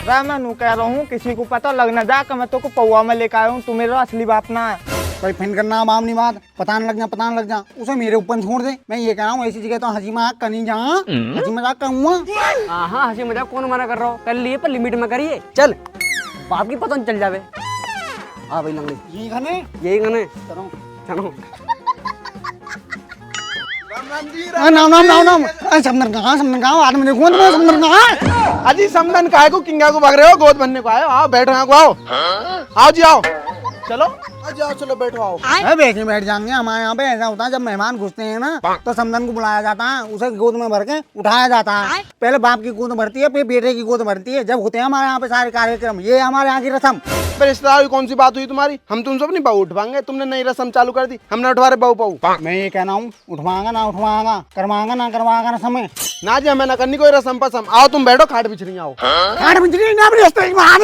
रा मैं नू कह रहा हूँ किसी को पता लग ना जा कि मैं तो को पौवा में लेकर आया हूँ, तू मेरा असली बाप ना है। भाई फिर करना बाम नहीं बात, पता न लग जा उसे मेरे ऊपर छोड़ दे। मैं ये कह रहा हूँ ऐसी जगह तो हंसी मजाक करनी जा, हंसी मजाक करूँगा। हाँ हंसी मजाक कौन मना कर रहा हो, कर लिए पर लिमिट में करिए। चल बाप की पता चल जावे। हाँ भाई लंगड़ी यही खाने यही गने चलो चलो। नाम समदन कहाँ आदमी देखो ना समदन कहाँ। अजी समदन काहे को किंगा को भाग रहे हो, गोद बनने को आए हो। आओ बैठो यहाँ को, आओ जी आओ, चलो जाओ चलो बैठो आओ। बैठ जाएंगे। हमारे यहाँ पे ऐसा होता है जब मेहमान घुसते हैं ना तो समदन को बुलाया जाता है, उसे गोद में भर के उठाया जाता है। पहले बाप की गोद भरती है फिर बेटे की गोद भरती है, जब होते हैं हमारे यहाँ पे सारे कार्यक्रम। ये हमारे यहाँ की रस्म। रिश्तेदार कौन सी बात हुई तुम्हारी, हम तुम सब नहीं बहू उठवाएंगे, तुमने नई रस्म चालू कर दी, हमने उठवा रहे बहू। मैं ये कहना हूँ उठवाएगा ना उठवाएगा, करवाएगा ना करवाएगा ना समय ना जी हमें ना करनी कोई रस्म पसम। आओ तुम बैठो, खाट बिछ रही आओ। खाट बिछ रही ना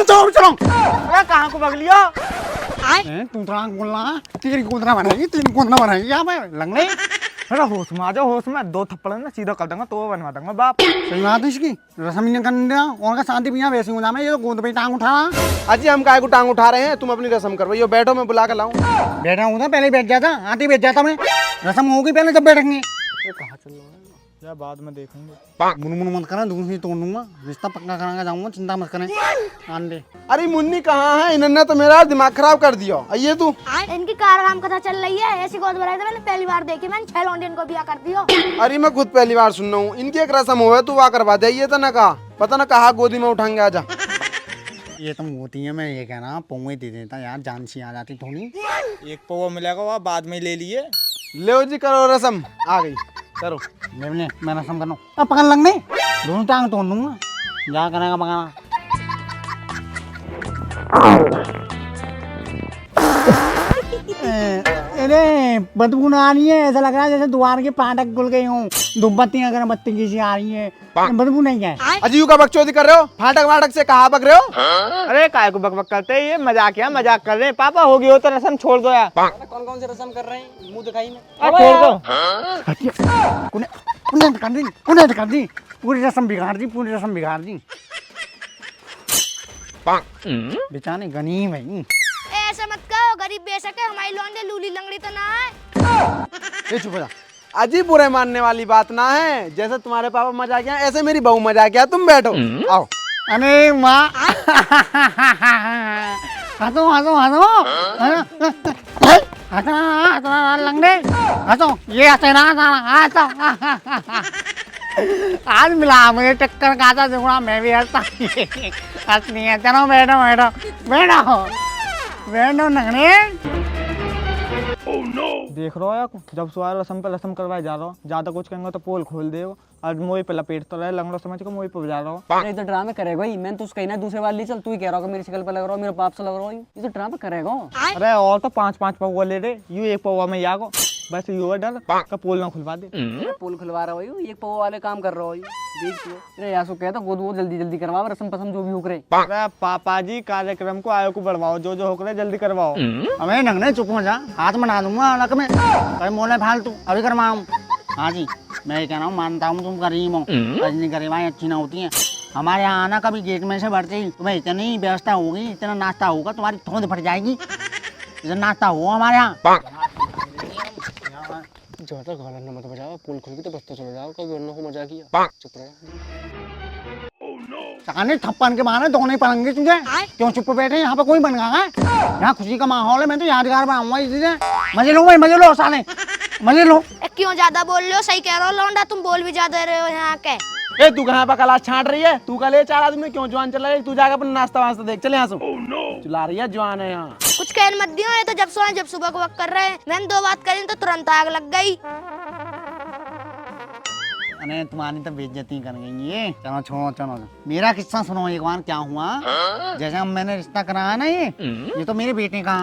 चलो कहाँ को भाग लिया तू थोड़ा बोलना। तीन कूदना बनाएगी यहाँ पे लंगड़े। अरे होश में आ जाओ, होश में। 2 थप्पड़ ना सीधा कर दूंगा तो बनवा दूंगा बाप। सही बात है इसकी, रस्म नहीं करने देना और का शांति भी वैसे हो जाए। ये तो गोद पे टांग उठाना। अजी हम काहे को टांग उठा रहे हैं, तुम अपनी रस्म करवाइयो। बैठो मैं बुला कर लाऊं। बैठा हूँ था पहले बैठ जाता, आते बैठ जाता मैं। रस्म होगी पहले जब बैठेंगे। कहाँ चल रहा है या बाद में देखेंगे। मुन मत करना, दूसरी तोड़ दूंगा। रिश्ता पक्का कराने जाऊंगा, चिंता मत करें। आन दे। अरे मुन्नी कहाँ है, इन्होंने तो मेरा दिमाग खराब कर दिया। ये तू इनकी कारनाम कथा चल रही है। ऐसी गोद भराई तो मैंने पहली बार देखी। मैंने 6 लौंडियन को बिया कर दिया। अरे मैं खुद पहली बार सुन रहा हूँ। इनकी एक रस्म हो तू वहाँ करवा दे। ये तो ना कहा पता ना कहा गोदी में उठाएंगे। आजा ये तुम होती है, मैं ये कहना पौवे दे देता यार, जान सी आ जाती थोड़ी। एक पौवा मिलेगा वह बाद में ले लिए। ले जी करो रस्म, आ गई करो। मैं रस्म करना अब पकड़ लगने दोनों टांग तोड़ दूंगा। जा करेगा पकाना। अरे बदबू ना आ रही है, ऐसा लग रहा है जैसे द्वार के फाटक खुल गई हूँ। धूपबत्ती अगर बत्ती की सी आ रही है, बदबू नहीं है। अजीब का बकचोदी कर रहे हो, फाटक वाटक से कहा बक रहे हो। अरे काय को बकबक करते हैं, ये मजाक कर रहे हैं। पापा होगी हो तो रस्म छोड़ दो यार। कौन कौन से रस्म कर रहे हैं, मुंह दिखाई में छोड़ दो। कर दी पूरी रस्म बिगाड़ दी, पूरी रस्म बिगाड़ दी। बेचारे गनीम है। ऐसे मत कहो, गरीब बेशक है, हमारी लौंडे लूली लंगड़ी तो ना है। चुप हो जा। अजीब बुरे मानने वाली बात ना है। जैसे तुम्हारे पापा मजा गया ऐसे मेरी बहू मजा गया। तुम बैठो आओ। अरे माँ हंसो हंसो हंसो हंसो लंगड़े हंसो। ये हंसे ना हंसो। आज मिला मुझे टक्कर खाता देखो, मैं भी हंसता। हंसनी है। चलो बैठो बैठो बैठो बैठो लंगड़े। देख रहा हो यार, जब सुबह रस्म पे रस्म करवाए जा रहा हो, ज्यादा कुछ कहेंगे तो पोल खोल दे। और मोई पे लपेट तो रहे, लंगड़ो समझ के मोई पे जा रहा हो। ये तो ड्रामे करेगा ही। मैंने तो उसका ही ना दूसरे वाली चल, तू ही कह रहा होगा मेरी शक्ल पे लग रहा हो, मेरे बाप से लग रहा हो। ये तो ड्रामा करेगा। अरे और तो 5-5 पौवा ले रहे, यू एक पौवा में यागो बस यू डर का पोल ना खुलवा दे। पोल खुलवा रहा हो, एक पौवा वाले काम कर रहा हो। देख तू अरे यासो कहता गोद वो जल्दी जल्दी करवा, रस्म पसम जो भी हो करे। अरे पापा जी कार्यक्रम को आयो को बढ़वाओ, जो हो करे जल्दी करवाओ। अबे नंगने चुप हो जा, हाथ बना दूंगा अलग में। अरे मोले फालतू अभी करवाऊँ। हाँ जी मैं ये कह रहा हूँ, मानता हूँ तुम गरीब हो, रजनी गरीबाएं अच्छी ना होती हैं। हमारे यहाँ आना कभी गेट में से बढ़ते ही तुम्हें इतनी व्यवस्था होगी, इतना नाश्ता होगा, तुम्हारी थोंद फट जाएगी। इतना नाश्ता हो हमारे यहाँ। ज्यादा गाला न मत बजाओ, पुल खुल के तो बस्ते चले जाओ, कभी वरना को मजा किया। चुप रहे। थप्पन के मारे दोनों ही पलंगे तुझे। क्यों चुप बैठे, यहाँ पे कोई बन गया है? यहाँ खुशी का माहौल है, मैं तो यादगार बनाऊंगा इसे। मजे लो भाई, मजे लो साले, मजे लो। क्यों ज्यादा बोल रहे हो? सही कह रहे हो लौंडा, तुम बोल भी ज्यादा रहे हो यहाँ के। ए तू कहाँ पर कलाश छाट रही है? तू कल 4 आदमी क्यों जवान चला रही? तू जाकर अपना नाश्ता वास्ता देख। चले यहाँ से। चला रही है जवान है यहाँ। कुछ कहने मत दियो, ये तो जब सोए जब सुबह को वक्त कर रहे हैं। मैंने 2 बात करी तो तुरंत आग लग गई। अरे तुम्हारी तो बेइज्जती कर गई ये। चलो छोड़ो चलो, मेरा किस्सा सुनो एक बार क्या हुआ। जैसे हम मैंने रिश्ता कराया ना, ये तो मेरे बेटे का,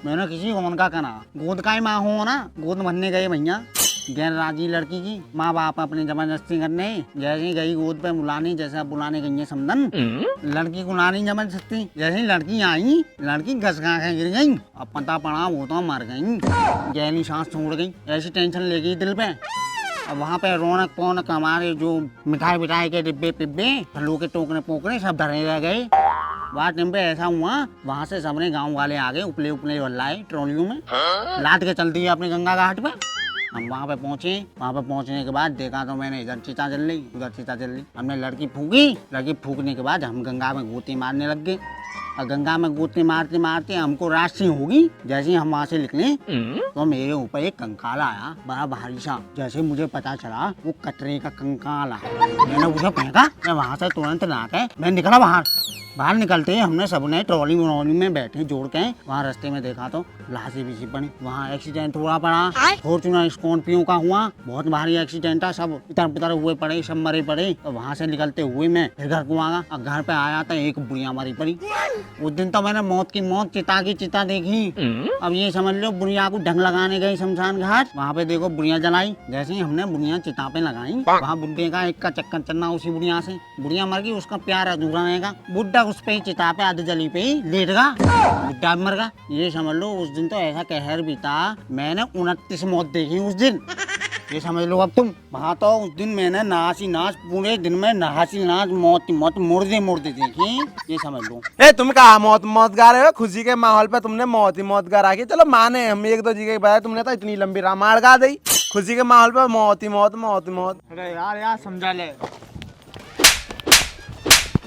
मैंने किसी और का करा। गोद का ही माँ हो ना, गोद भरने गए भैया, गैर राजी लड़की की माँ बाप अपनी जबरदस्ती करने। जैसे ही गई गोद पे बुलाने, जैसे आप बुलाने गई है समदन, लड़की को लानी जबरदस्ती। जैसे ही लड़की आई, लड़की घस खा के गिर गई। अब पता पड़ा वो तो मर गई, गहरी सांस छोड़ गई। ऐसी टेंशन ले गई दिल पे। अब वहाँ पे रौनक पौनक हमारे जो मिठाई विठाई के डिब्बे पिब्बे फलों के टोकरे पोकरे सब धरे रह गए। वहाँ टाइम पे ऐसा हुआ, वहाँ से सबने गांव वाले आ गए, उपले उपले लाए ट्रॉलियों में लाद के चलती है अपने गंगा घाट पे। हम वहाँ पे पहुँचे, वहाँ पे पहुँचने के बाद देखा तो मैंने इधर चिता जल रही उधर चिता जल रही। हमने लड़की फूकी, लड़की फूकने के बाद हम गंगा में गोते मारने लग गए। और गंगा में गोते मारते मारते हमको राशि होगी। जैसे ही हम वहाँ से निकले तो मेरे ऊपर एक कंकाल आया, बड़ा भारी सा। जैसे मुझे पता चला वो कटरे का कंकाल है, मैंने उसे फेंका। मैं वहाँ से तुरंत नहा के मैं निकला बाहर। बाहर निकलते ही हमने सबने ट्रॉली में बैठे जोड़ के वहाँ रास्ते में देखा तो लाशें भी पड़ी। वहाँ एक्सीडेंट हुआ पड़ा, फॉर्च्यूनर स्कॉर्पियो का हुआ, बहुत भारी एक्सीडेंट था। सब इधर उधर हुए पड़े, सब मरे पड़े। और वहाँ से निकलते हुए मैं फिर घर को आया और घर पे आया तो एक बुढ़िया मरी पड़ी। उस दिन तो मैंने मौत की मौत, चिता की चिता देखी। अब ये समझ लो बुढ़िया को ढंग लगाने गई शमशान घाट, वहाँ पे देखो बुढ़िया जलाई। जैसे ही हमने बुढ़िया चिता पे लगाई, वहाँ बुढ़े का एक का चक्कर चलना उसी बुढ़िया से। बुढ़िया मर गई, उसका प्यार अधूरा रहेगा। बुढ़ा उस पे ही चिता पे आध जली पे ही लेट गया, बुढ़ा मर गया। ये समझ लो उस दिन तो ऐसा कहर बीता, मैंने 29 मौत देखी उस दिन। ये समझ लो अब तुम। वहाँ तो उस दिन मैंने नाच ही नाच, पूरे दिन में नाच मौत ही मौत, मुर्दे मुर्दे देखी। ये समझ लो। ए तुम कहा मौत मौत गा रहे हो? खुशी के माहौल पे तुमने मौत ही मौत गा रखी। चलो माने हम एक दो जी के बताया, तुमने तो इतनी लंबी रामायण गा दी। खुशी के माहौल पे मौत ही मौत, मौत ही मौत। अरे यार समझा ले।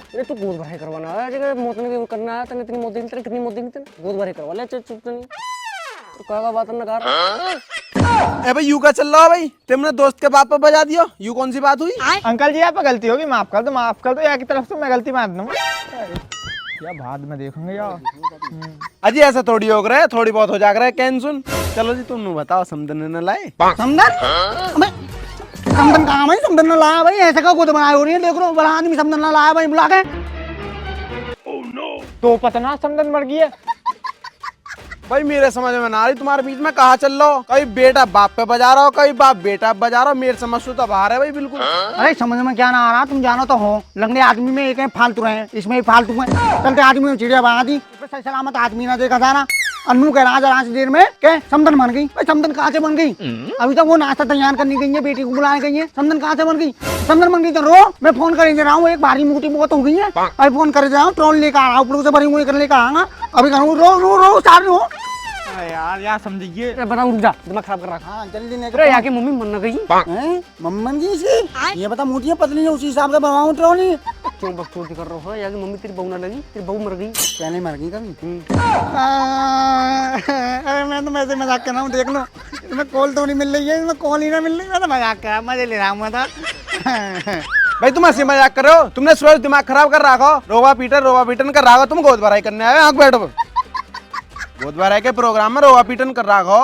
अरे तू गोद भरे करवाना है, जगह मौत में करना है। तने इतनी मौत दी, तेरे कितनी मौत दी, तेने गोद भरे करवा ले। चुप चुप नहीं तो क्या बात न कर। ए भाई यू का चल रहा है भाई, तुमने दोस्त के बाप पे बजा दियो। यू कौन सी बात हुई? अंकल जी, यहाँ पे गलती होगी, माफ कर दो, माफ कर दो। यहाँ की तरफ से मैं गलती मान दूँ या बाद में देखेंगे यार। अजी ऐसा थोड़ी हो रहा है, थोड़ी बहुत हो जा रहा है। कैन सुन, चलो जी तुम बताओ, समदन ने लाए? समदन? समदन कहाँ भाई? समदन न लाया भाई, ऐसे का गोद बनाए हो रही है। देख लो बड़ा आदमी समदन न लाया भाई, बुला के। तो पता ना समदन मर गई है। भाई मेरे समझ में ना आ रही, तुम्हारे बीच में कहाँ चल रहा हो? कहीं बेटा बाप पे बजा रहा हो, कहीं बाप बेटा पे बजा रहा हो। मेरे समझ से तो बाहर है भाई बिल्कुल। अरे समझ में क्या ना आ रहा, तुम जानो तो हो। लंगड़े आदमी में एक है फालतू रहे, इसमें ही फालतू है। चलते आदमी में चिड़िया बना दी, सही सलामत आदमी ना देखा था ना। अन्नू कह रहा जरा सी देर में के समदन बन गई। भाई समदन कहाँ से बन गई? अभी तक वो नाश्ता तैयार करनी गई है, बेटी को बुलाने गई है। समदन कहाँ से बन गई? समदन बन गई तो रो, मैं फोन कर दे रहा हूँ। एक भारी मोटी बहुत हो गई है, अभी फोन कर दे रहा हूँ। ट्रोल लेकर आ रहा हूँ, ऊपर से भरी हुई कर लेकर आऊंगा। अभी करूँ रो रो रो सार रो। अरे यार समझिए। बताओ, रुक जा, दिमाग खराब कर रखा। हाँ जल्दी नहीं। अरे यहाँ की मम्मी मन न गई। मम्मन जी से ये बता, मोटी है पतली है, उसी हिसाब से बनवाऊं ट्रोली। क्यों बकचोदी कर रहा हो? यहाँ की मम्मी तेरी बहू ना लगी, तेरी बहू मर गई। पहले मर गई कभी? अरे मैं तो वैसे मजाक कर रहा हूँ, देख लो। इसमें कॉल तो नहीं मिल रही है, इसमें कॉल ही ना मिल रही है। मैं तो मजाक कर रहा, मजे ले रहा हूँ मैं तो। भाई तुम ऐसे मजाक कर रहे हो? तुमने सुबह दिमाग खराब कर रखा हो, रोवा पीटन कर रहा हो। तुम गोद भराई करने आए, आँख बैठो। गोद भराई के प्रोग्राम में रोवा पीटन कर रखा हो।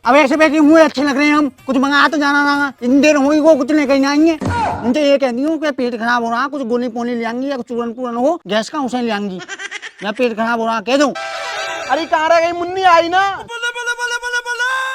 अब ऐसे बैठे हुए अच्छे लग रहे हैं हम। कुछ मंगा तो जाना ना, इन देर हुई वो कुछ लेकर आएंगे। उनसे ये कहती हूँ कि पेट खराब हो रहा, कुछ गोली पोली ले आएंगी, या कुछ चूरन पूरन हो गैस का उसे ले आएंगी, या पेट खराब हो रहा कह दो। अरे कहाँ रह गई? मुन्नी आई ना।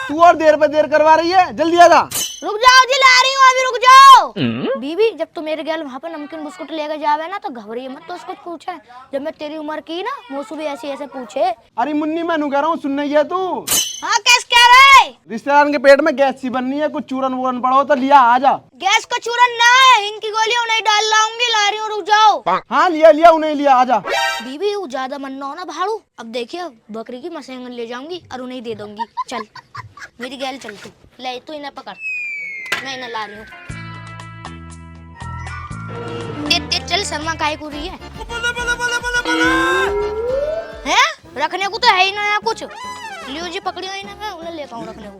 तू और देर पे देर करवा रही है, जल्दी आ जा। रुक जाओ जी, ला रही हूँ, अभी रुक जाओ। बीबी, जब तू मेरे गैल वहाँ पे नमकीन बिस्कुट लेकर जावे ना तो घबराइए मत, तो उसको पूछे। जब मैं तेरी उम्र की ना, मोसू भी ऐसे ऐसे पूछे। अरे मुन्नी मैं कह रहा हूँ, सुन नहीं है तू? हाँ कैसे कह रहे? रिश्तेदार के पेट में गैस सी बननी है, कुछ चूरन वूरन पड़ो तो लिया आ जा। गैस का चूरन ना है, इनकी गोलियां नहीं डाल लाऊंगी, ला रही हूँ, रुक जाओ। हाँ लिया उन्हें लिया आ जा। बीबी वो ज्यादा मन ना हो ना भाड़ू। अब देखिए बकरी की मसेंगन ले जाऊंगी और उन्हें दे दूंगी। चल मेरी गैल चल, तू ले, तू इन्हें पकड़, मैं इन्हें ला रही हूँ। चल शर्मा काहे को रही है? हैं? रखने को तो है ही ना यहाँ कुछ। लियो जी पकड़ी हुई ना, मैं उन्हें लेता हूँ रखने को।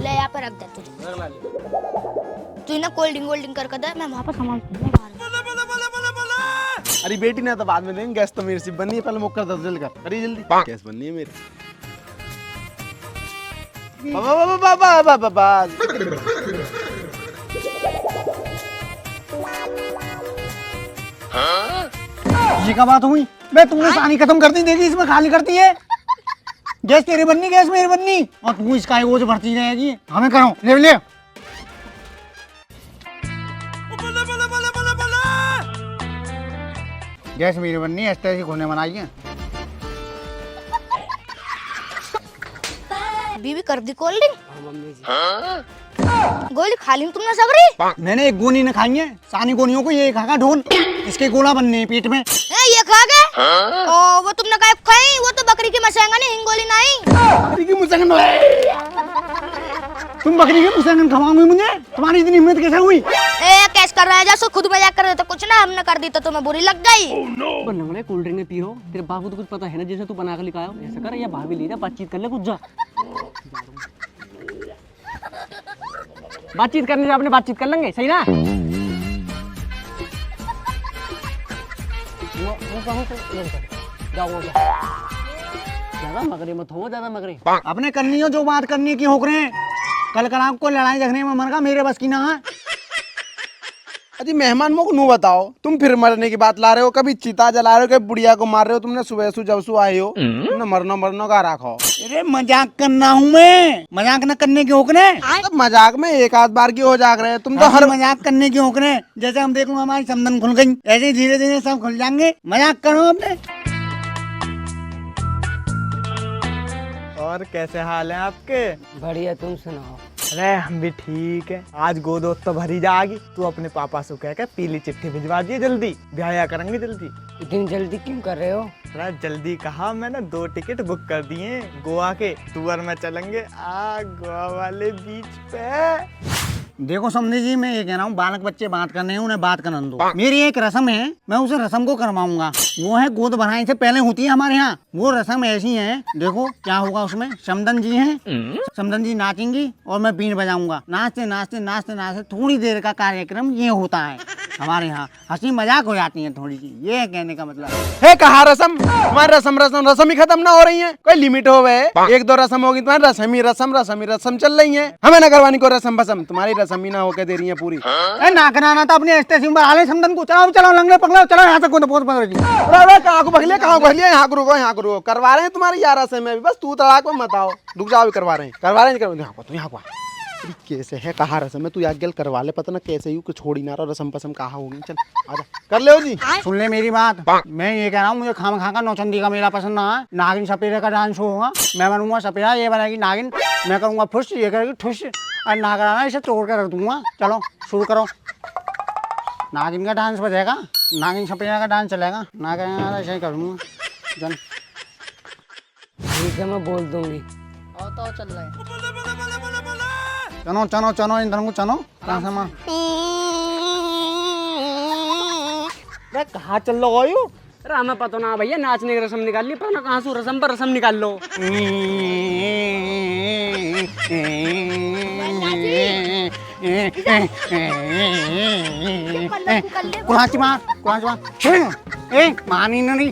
ले यहाँ पे रख दे तुझे। तू इन्हें कोल्ड ड्रिंक कर दे, मैं वहाँ पर सामान। अरे बेटी ने तो बाद में देंगे, गैस तो मेरी सी बननी है, पहले मुक्कर दस जल्दी कर। अरे जल्दी गैस बननी है मेरी। बाबा ये क्या बात हुई? मैं तुमने सानी खत्म कर दी, देखी इसमें खाली करती है। गैस तेरी बननी, गैस मेरी बननी, और तू इसका वो जो भरती रहेगी। हमें करो ले ले। गैस मेरी बननी है, इस तरह से खोने बनाई है। बीबी कर दी कोल्ड ड्रिंक। हाँ मम्मी जी। गोली खा ली तुमने सबरी? मैंने एक गोली न खाई है, सानी गोलियों को ये खागा ढोल, इसके गोला बनने हैं पेट में। ये खा गए? ओ वो तुमने क्या खाई? वो तो बकरी की मसेंगा नहीं, हिंगोली नहीं। बकरी की मुसंगन, तुम बकरी की मुसंगन खवाओगे मुझे? तुम्हारी इतनी हिम्मत कैसे हुई? कैस कर रहा है जैसे खुद मजाक कर रहे थे, कुछ ना हमने कर दी तो तुम्हें बुरी लग गई। लंगड़े कोल्ड ड्रिंक पी रहा हूँ, तेरे बाप को तो कुछ पता है ना, जैसे तू बना कर लेकर आया ऐसा कर, या भाभी ले जा, बातचीत कर ले कुछ, जा बातचीत करने से अपने बातचीत कर लेंगे, सही ना? जाओ ज्यादा मगरे मत हो, ज्यादा मगरे। अपने करनी हो जो बात करनी की होक रहे हैं। कल कल को लड़ाई झगड़े में मन का मेरे बस की ना है। अजी मेहमान मुझको नू बताओ, तुम फिर मरने की बात ला रहे हो, कभी चिता जला रहे हो, कभी बुढ़िया को मार रहे हो। तुमने सुबह सु जब सु आए हो, तुमने मरना का रखो। अरे मजाक करना हूँ मैं, मजाक न करने के होक रहे। तब मजाक में एक आध बार की हो जाग रहे हैं, तुम तो हर मजाक करने के होक रहे। जैसे हम देख लो हमारी समदन खुल गई, ऐसे ही धीरे धीरे सब खुल जाएंगे। मजाक करो अपने। और कैसे हाल है आपके? बढ़िया, तुम सुनाओ। अरे हम भी ठीक है। आज गोद वोद तो भरी जाएगी, तू अपने पापा से कह के पीली चिट्ठी भिजवा दिए, जल्दी ब्याह करेंगे जल्दी। इतनी जल्दी क्यों कर रहे हो? अरे जल्दी कहा, मैंने 2 टिकट बुक कर दिए गोवा के, टूर में चलेंगे गोवा वाले बीच पे। देखो समझे जी, मैं ये कह रहा हूँ, बालक बच्चे बात करने हैं, उन्हें बात करने दो। मेरी एक रस्म है, मैं उसे रस्म को करवाऊंगा। वो है गोद भराई से पहले होती है हमारे यहाँ। वो रस्म ऐसी है, देखो क्या होगा उसमें। समदन जी हैं, समदन जी नाचेंगी और मैं बीन बजाऊंगा। नाचते नाचते नाचते नाचते थोड़ी देर का कार्यक्रम ये होता है हमारे यहाँ। हंसी मजाक हो जाती है थोड़ी सी, ये कहने का मतलब है। कहा रसम, तुम्हारी रसम ही खत्म ना हो रही है? कोई लिमिट हो गए? 1-2 रसम होगी, तुम्हारी रसम ही रसम चल रही है। हमें ना करवानी को रसम बसम, तुम्हारी रसम ही ना होके दे रही है पूरी। ना कराना था अपने स्टेशन पर आले समदन को। चलाओ चलाओ लंगड़े पकड़ो, चलो यहाँ से कोई बहुत जी। कहाँ को भगलिए, कहाँ को भगलिए, यहाँ को रुको। करवा रहे हैं तुम्हारी 11 से में भी, बस तू तड़ाक में मत आओ। रुक जाओ, करवा रहे हैं यहाँ को। कैसे है कहा रसम है, तू याद गल करवा ले, पता ना कैसे यू छोड़ी ना रहा, रसम पसम कहा होगी। चल आजा, कर ले जी। सुन ले मेरी बात, मैं ये कह रहा हूँ, मुझे खाम खा का नौचंदी का मेरा पसंद ना है। नागिन सपेरे का डांस होगा, मैं बनूंगा सपेरा, ये बनाएगी नागिन, मैं करूंगा फुश, ये करेगी ठुश, और ना कराना इसे तोड़ कर रख दूंगा। चलो शुरू करो। नागिन का डांस बजेगा, नागिन सपेरा का डांस चलेगा, नागिन ऐसे ही करूंगा। चल ठीक है, मैं बोल दूंगी। तो चल रहा है। चलो इन दोनों को चलो। कहाँ से माँ कहाँ चल रहा हो? अरे हमें पता ना भैया, नाचने की रस्म निकाल ली, पर ना कहाँ से रस्म पर रस्म निकाल लो। कुलाची मार मानी नहीं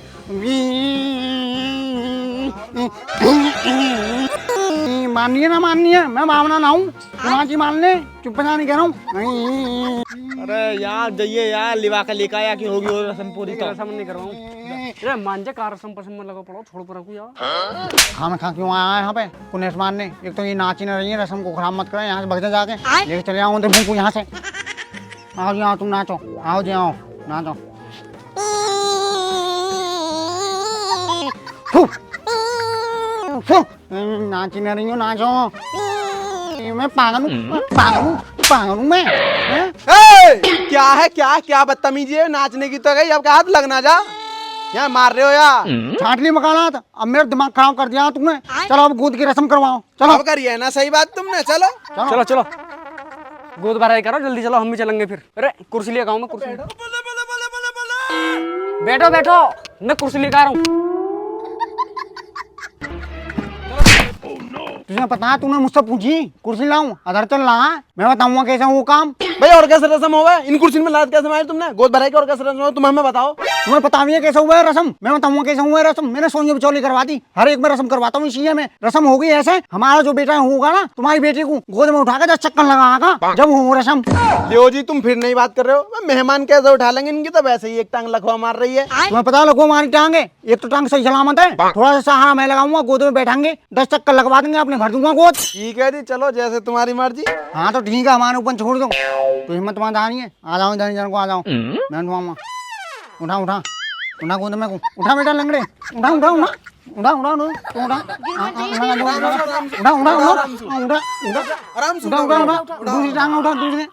मानिए ना मानिए, मैं बावना ना हूँ। कुलाची मारने चुप नहीं कह रहा हूँ। अरे यार जाइए यार, लिवा का लेकर आया कि होगी वो रस्म पूरी। तो रस्म नहीं करवाऊँ। अरे मांझे का रस्म पसंद में लगा पड़ो, छोड़ पर रखू यार। खाम खा क्यों आया है यहाँ पे कुनेश मारने? एक तो ये नाची न रही है, रस्म को खराब मत करें। यहाँ से भग जा जाके, लेके चले आओ देखो यहाँ से। आओ जी आओ, तुम नाचो, आओ जी आओ नाचो। नाची न रही हो, नाचो। मैं पागल हूँ मैं। क्या बदतमीजी है? नाचने की तो गई, अब क्या हाथ लगना जा, यहाँ मार रहे हो यार। छाटली मकाना था, अब मेरा दिमाग खराब कर दिया तुमने। चलो अब गोद की रस्म करवाओ, चलो। अब करिए ना सही बात तुमने, चलो चलो गोद भराई करो जल्दी, चलो हम भी चलेंगे फिर। अरे कुर्सी लेकर आऊँ मैं, कुर्सी बैठो, मैं कुर्सी लेकर आ रहा हूँ। तुझे पता है, तूने मुझसे पूछी कुर्सी लाऊं, अधर चल रहा है, मैं बताऊंगा कैसा वो काम। भाई और कैसे रस्म होगा? इन कुर्सी में लाद कैसे मारी तुमने? गोद भराई के और कैसे रस्म हो, तुम हमें बताओ। तुम्हें पता भी है कैसा हुआ है रस्म? मैं बताऊंगा कैसा हुआ है रस्म। मैंने सोनिया बिचौली करवा दी, हर एक में रस्म करवाता हूँ। इसी में रस्म होगी ऐसे, हमारा जो बेटा होगा ना, तुम्हारी बेटी को गोद में उठाकर 10 चक्कर लगागा जब हो रस्म। लियो जी तुम फिर नहीं बात कर रहे हो, मेहमान कैसे उठा लेंगे? इनकी तो वैसे ही एक टांग लखवा मार रही है। तुम्हें पता है लखवा हमारी टांग है, एक तो टांग सही सलामत है, थोड़ा सा सहारा मैं लगाऊंगा, गोद में बैठाएंगे, 10 चक्कर लगवा देंगे, अपने घर दूंगा गोद। ठीक है जी, चलो जैसे तुम्हारी मर्जी। हाँ तो ठीक है, हमारे ऊपर छोड़ दो, तो हिम्मत वहाँ नहीं है। आ जाओ जन को, आ जाओ, मैं उठाऊंगा। उठा उठा गोद में को उठा बेटा लंगड़े उठा उठा उठा उठा उठा उठा उठा उठा उठा आराम से उठा उठा उठा दूसरी टांग उठा दूसरी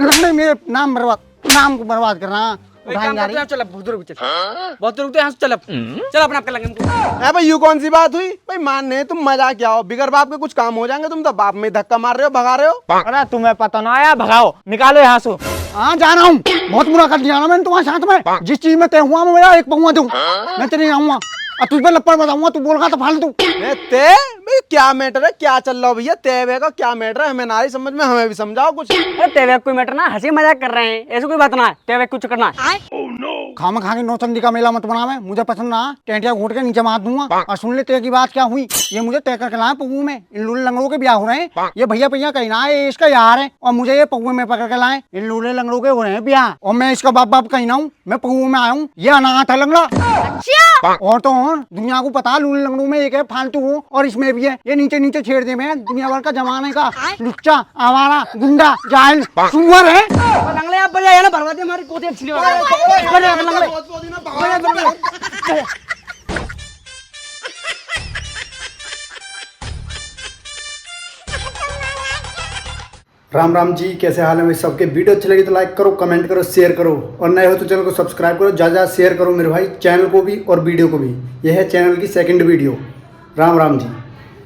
लंगड़े मेरे नाम को बर्बाद करना उठाएंगे यार चल बहुत दूर चल बहुत दूर यहाँ से चल चल अपना कर लेंगे हमको। ए भाई ये कौन सी बात हुई भाई? मानने तुम मजाक क्या हो, बिगर बाप के कुछ काम हो जाएंगे, तुम तो बाप में धक्का मार रहे हो, भगा रहे हो। अरे तुम्हें पता ना आया, भगाओ निकालो यहाँ से। हाँ जा रहा हूँ, बहुत बुरा कर दिया ना मैंने तुम्हारे साथ में। जिस चीज में तय हुआ मैं मेरा एक पहुँचा दूँ, मैं तेरे आऊंगा और तुझ पे लपड़ बताऊंगा, तू बोल रहा तो फालतू। ते भाई क्या मैटर है, क्या चल रहा हो भैया? तेवे का क्या मैटर है, हमें नारी समझ में, हमें भी समझाओ कुछ। अरे तेरे कोई मैटर ना, हंसी मजाक कर रहे हैं, ऐसे कोई बात ना है। तेरे कुछ करना है खामा खा के नौचंदी का मेला मत बनावे, मुझे पसंद ना। टेंटिया घूट के नीचे मार दूंगा। और सुन ले तेरे की बात क्या हुई, ये मुझे तय करके लाए पगू में। इन लूले लंगड़ों के ब्याह हो रहे हैं, ये भैया भैया कहीं ना है, इसका यार है, और मुझे ये पगू में पकड़ के लाए। इन लूले लंगड़ों के हो रहे हैं ब्याह, और मैं इसका बाप बाप कहीं ना हूँ, मैं पगू में आया हूँ। ये अनाथ है लंगड़ा। और तो और दुनिया को पता लूले लंगड़ों में एक है फालतू हो, और इसमें भी है। ये नीचे नीचे छेड़ दे में दुनिया भर का जमाने का लुच्चा आवारा गुंडा जाहिल सुअर है। लंगड़े आप बजाया ना, भरवा दे हमारी पोती अच्छी राम राम जी, कैसे हाल है मेरे सबके? वीडियो अच्छी लगी तो लाइक करो, कमेंट करो, शेयर करो, और नए हो तो चैनल को सब्सक्राइब करो। ज़्यादा शेयर करो मेरे भाई, चैनल को भी और वीडियो को भी। यह है चैनल की सेकंड वीडियो। राम राम जी।